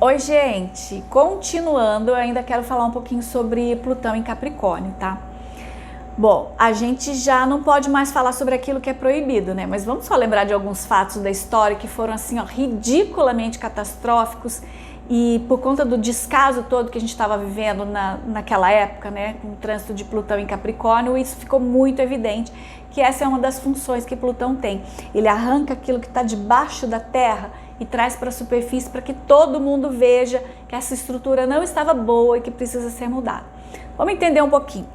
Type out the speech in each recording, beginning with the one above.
Oi, gente! Continuando, eu ainda quero falar um pouquinho sobre Plutão em Capricórnio, tá? Bom, a gente já não pode mais falar sobre aquilo que é proibido, né? Mas vamos só lembrar de alguns fatos da história que foram, assim, ó, ridiculamente catastróficos e por conta do descaso todo que a gente estava vivendo naquela época, né? Com o trânsito de Plutão em Capricórnio, isso ficou muito evidente que essa é uma das funções que Plutão tem. Ele arranca aquilo que está debaixo da Terra e traz para a superfície para que todo mundo veja que essa estrutura não estava boa e que precisa ser mudada. Vamos entender um pouquinho.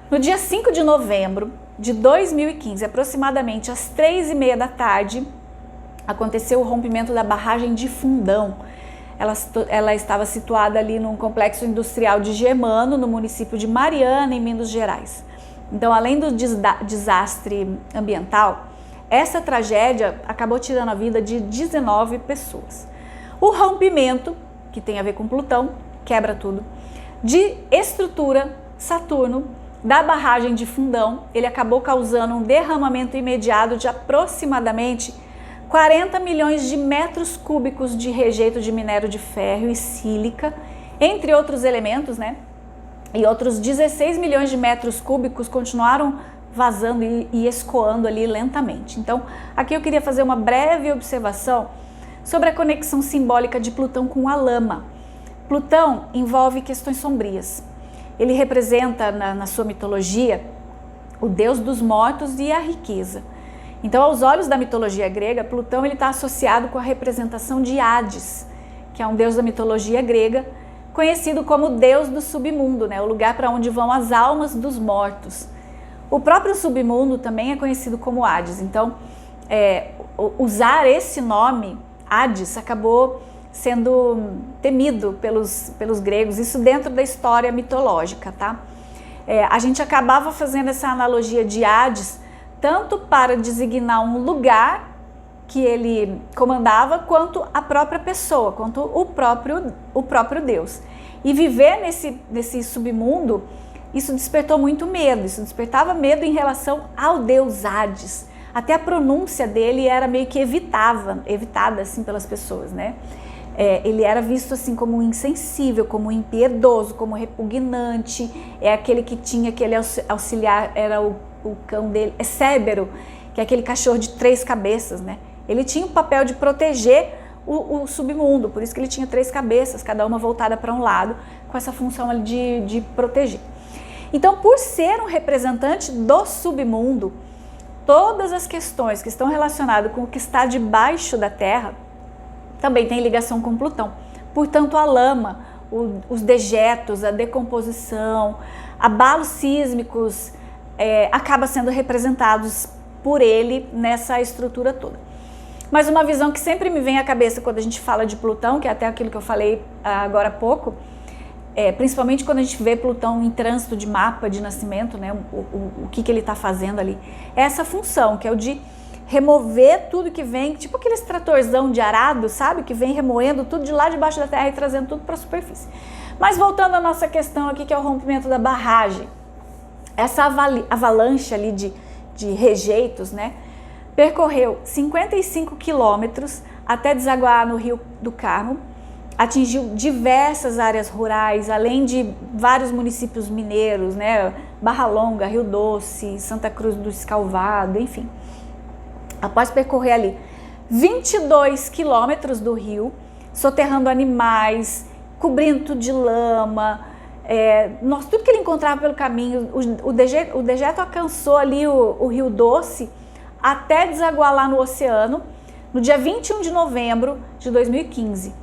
No dia 5 de novembro de 2015, aproximadamente às 3h30 da tarde, aconteceu o rompimento da barragem de Fundão. Ela estava situada ali num complexo industrial de Germano, no município de Mariana, em Minas Gerais. Então, além do desastre ambiental, essa tragédia acabou tirando a vida de 19 pessoas. O rompimento, que tem a ver com Plutão, quebra tudo, de estrutura Saturno, da barragem de Fundão, ele acabou causando um derramamento imediato de aproximadamente 40 milhões de metros cúbicos de rejeito de minério de ferro e sílica, entre outros elementos, né? E outros 16 milhões de metros cúbicos continuaram vazando e escoando ali lentamente. Então, aqui eu queria fazer uma breve observação sobre a conexão simbólica de Plutão com a lama. Plutão envolve questões sombrias. Ele representa, na sua mitologia, o deus dos mortos e a riqueza. Então, aos olhos da mitologia grega, Plutão está associado com a representação de Hades, que é um deus da mitologia grega, conhecido como deus do submundo, né? O lugar para onde vão as almas dos mortos. O próprio submundo também é conhecido como Hades. Então, usar esse nome, Hades, acabou sendo temido pelos gregos, isso dentro da história mitológica, tá? A gente acabava fazendo essa analogia de Hades, tanto para designar um lugar que ele comandava, quanto a própria pessoa, quanto o próprio Deus. E viver nesse submundo, isso despertou muito medo, isso despertava medo em relação ao deus Hades. Até a pronúncia dele era meio que evitada assim pelas pessoas, né? Ele era visto assim como insensível, como impiedoso, como repugnante. É aquele que tinha aquele auxiliar, era o cão dele, é Cérbero, que é aquele cachorro de 3 cabeças, né? Ele tinha o papel de proteger o submundo, por isso que ele tinha 3 cabeças, cada uma voltada para um lado, com essa função ali de proteger. Então, por ser um representante do submundo, todas as questões que estão relacionadas com o que está debaixo da Terra também tem ligação com Plutão. Portanto, a lama, os dejetos, a decomposição, abalos sísmicos, acaba sendo representados por ele nessa estrutura toda. Mas uma visão que sempre me vem à cabeça quando a gente fala de Plutão, que é até aquilo que eu falei agora há pouco, principalmente quando a gente vê Plutão em trânsito de mapa de nascimento, né, o que ele está fazendo ali, é essa função, que é o de remover tudo que vem, tipo aqueles tratorzão de arado, sabe? Que vem remoendo tudo de lá debaixo da terra e trazendo tudo para a superfície. Mas voltando à nossa questão aqui, que é o rompimento da barragem. Essa avalanche ali de rejeitos, né? Percorreu 55 quilômetros até desaguar no Rio do Carmo, atingiu diversas áreas rurais, além de vários municípios mineiros, né? Barra Longa, Rio Doce, Santa Cruz do Escalvado, enfim. Após percorrer ali 22 quilômetros do rio, soterrando animais, cobrindo tudo de lama, tudo que ele encontrava pelo caminho, o dejeto alcançou ali o Rio Doce até desaguar lá no oceano, no dia 21 de novembro de 2015.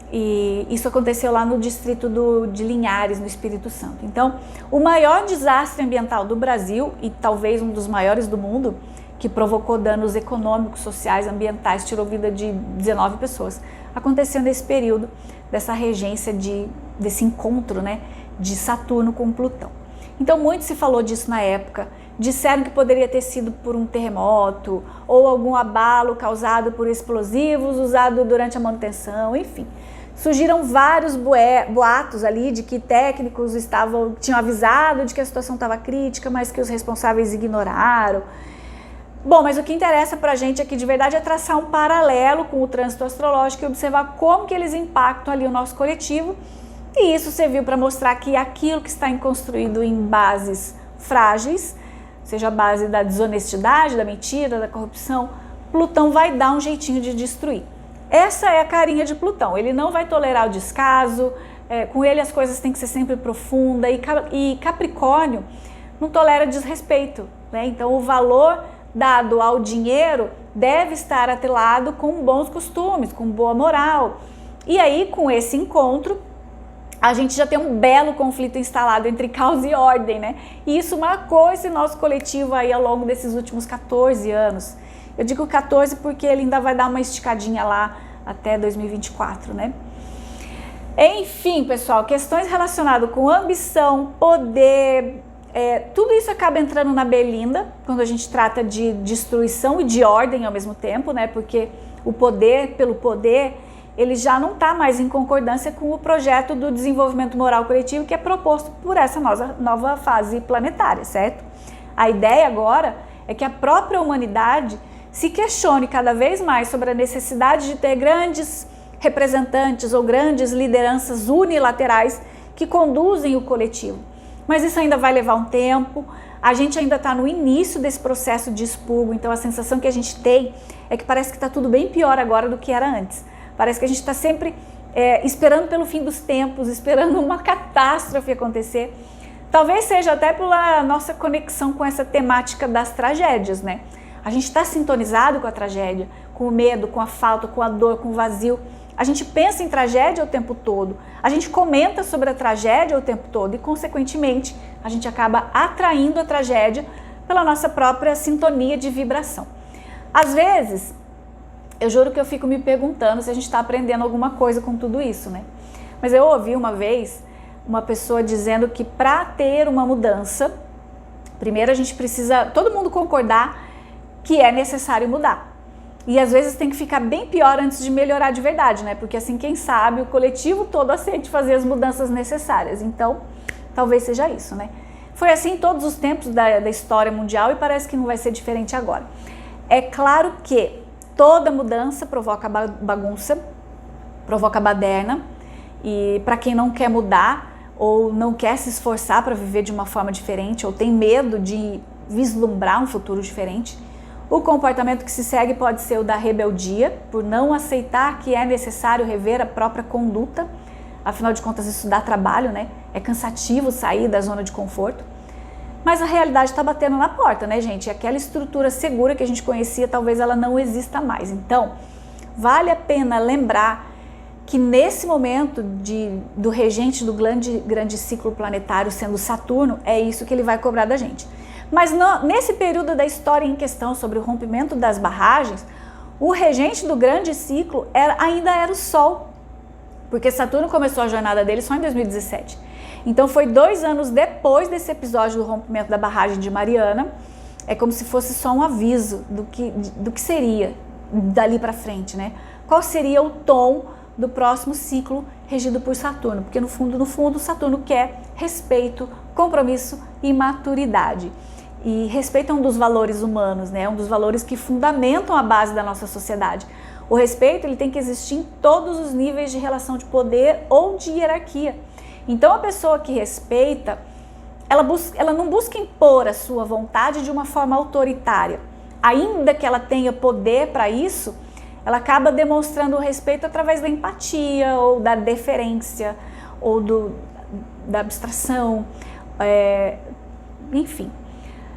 E isso aconteceu lá no distrito de Linhares, no Espírito Santo. Então, o maior desastre ambiental do Brasil, e talvez um dos maiores do mundo, que provocou danos econômicos, sociais, ambientais, tirou vida de 19 pessoas, aconteceu nesse período dessa regência, desse encontro, né, de Saturno com Plutão. Então, muito se falou disso na época, disseram que poderia ter sido por um terremoto ou algum abalo causado por explosivos usado durante a manutenção, enfim. Surgiram vários boatos ali de que técnicos tinham avisado de que a situação estava crítica, mas que os responsáveis ignoraram. Bom, mas o que interessa pra gente aqui de verdade é traçar um paralelo com o trânsito astrológico e observar como que eles impactam ali o nosso coletivo. E isso serviu para mostrar que aquilo que está construído em bases frágeis, seja a base da desonestidade, da mentira, da corrupção, Plutão vai dar um jeitinho de destruir. Essa é a carinha de Plutão, ele não vai tolerar o descaso, com ele as coisas têm que ser sempre profundas, e Capricórnio não tolera desrespeito, né? Então o valor dado ao dinheiro deve estar atrelado com bons costumes, com boa moral. E aí, com esse encontro, a gente já tem um belo conflito instalado entre caos e ordem, né? E isso marcou esse nosso coletivo aí ao longo desses últimos 14 anos. Eu digo 14 porque ele ainda vai dar uma esticadinha lá até 2024, né? Enfim, pessoal, questões relacionadas com ambição, poder, tudo isso acaba entrando na berlinda quando a gente trata de destruição e de ordem ao mesmo tempo, né? Porque o poder pelo poder, ele já não está mais em concordância com o projeto do desenvolvimento moral coletivo que é proposto por essa nova fase planetária, certo? A ideia agora é que a própria humanidade se questione cada vez mais sobre a necessidade de ter grandes representantes ou grandes lideranças unilaterais que conduzem o coletivo. Mas isso ainda vai levar um tempo, a gente ainda está no início desse processo de expurgo, então a sensação que a gente tem é que parece que está tudo bem pior agora do que era antes. Parece que a gente está sempre esperando pelo fim dos tempos, esperando uma catástrofe acontecer. Talvez seja até pela nossa conexão com essa temática das tragédias, né? A gente está sintonizado com a tragédia, com o medo, com a falta, com a dor, com o vazio. A gente pensa em tragédia o tempo todo, a gente comenta sobre a tragédia o tempo todo e, consequentemente, a gente acaba atraindo a tragédia pela nossa própria sintonia de vibração. Às vezes, eu juro que eu fico me perguntando se a gente está aprendendo alguma coisa com tudo isso, né? Mas eu ouvi uma vez uma pessoa dizendo que para ter uma mudança, primeiro a gente precisa, todo mundo concordar que é necessário mudar. E às vezes tem que ficar bem pior antes de melhorar de verdade, né? Porque assim, quem sabe, o coletivo todo aceite fazer as mudanças necessárias. Então, talvez seja isso, né? Foi assim em todos os tempos da história mundial e parece que não vai ser diferente agora. É claro que toda mudança provoca bagunça, provoca baderna, e para quem não quer mudar ou não quer se esforçar para viver de uma forma diferente ou tem medo de vislumbrar um futuro diferente, o comportamento que se segue pode ser o da rebeldia, por não aceitar que é necessário rever a própria conduta. Afinal de contas, isso dá trabalho, né? É cansativo sair da zona de conforto. Mas a realidade está batendo na porta, né, gente? Aquela estrutura segura que a gente conhecia, talvez ela não exista mais. Então, vale a pena lembrar que nesse momento do regente do grande ciclo planetário sendo Saturno, é isso que ele vai cobrar da gente. Mas nesse período da história em questão, sobre o rompimento das barragens, o regente do grande ciclo ainda era o Sol, porque Saturno começou a jornada dele só em 2017. Então foi 2 anos depois desse episódio do rompimento da barragem de Mariana. É como se fosse só um aviso do que seria dali para frente, né? Qual seria o tom do próximo ciclo regido por Saturno? Porque no fundo, Saturno quer respeito, compromisso e maturidade. E respeito é um dos valores humanos, né? Um dos valores que fundamentam a base da nossa sociedade. O respeito, ele tem que existir em todos os níveis de relação de poder ou de hierarquia. Então a pessoa que respeita, ela não busca impor a sua vontade de uma forma autoritária. Ainda que ela tenha poder para isso, ela acaba demonstrando o respeito através da empatia ou da deferência ou da abstração, enfim.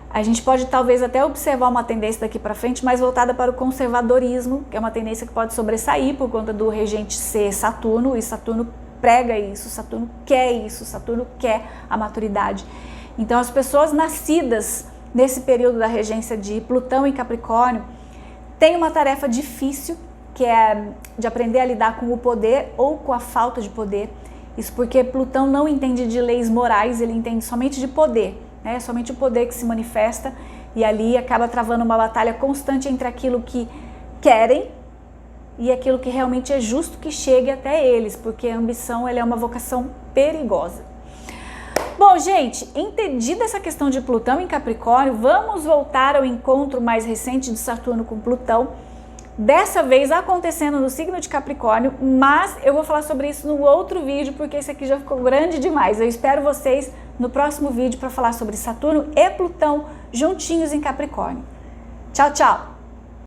A gente pode talvez até observar uma tendência daqui para frente mais voltada para o conservadorismo, que é uma tendência que pode sobressair por conta do regente ser Saturno, e Saturno prega isso, Saturno quer a maturidade. Então as pessoas nascidas nesse período da regência de Plutão em Capricórnio têm uma tarefa difícil, que é de aprender a lidar com o poder ou com a falta de poder. Isso porque Plutão não entende de leis morais, ele entende somente de poder. É somente o poder que se manifesta e ali acaba travando uma batalha constante entre aquilo que querem e aquilo que realmente é justo que chegue até eles, porque a ambição ela é uma vocação perigosa. Bom, gente, entendida essa questão de Plutão em Capricórnio, vamos voltar ao encontro mais recente de Saturno com Plutão, dessa vez acontecendo no signo de Capricórnio, mas eu vou falar sobre isso no outro vídeo, porque esse aqui já ficou grande demais. Eu espero vocês no próximo vídeo para falar sobre Saturno e Plutão juntinhos em Capricórnio. Tchau, tchau!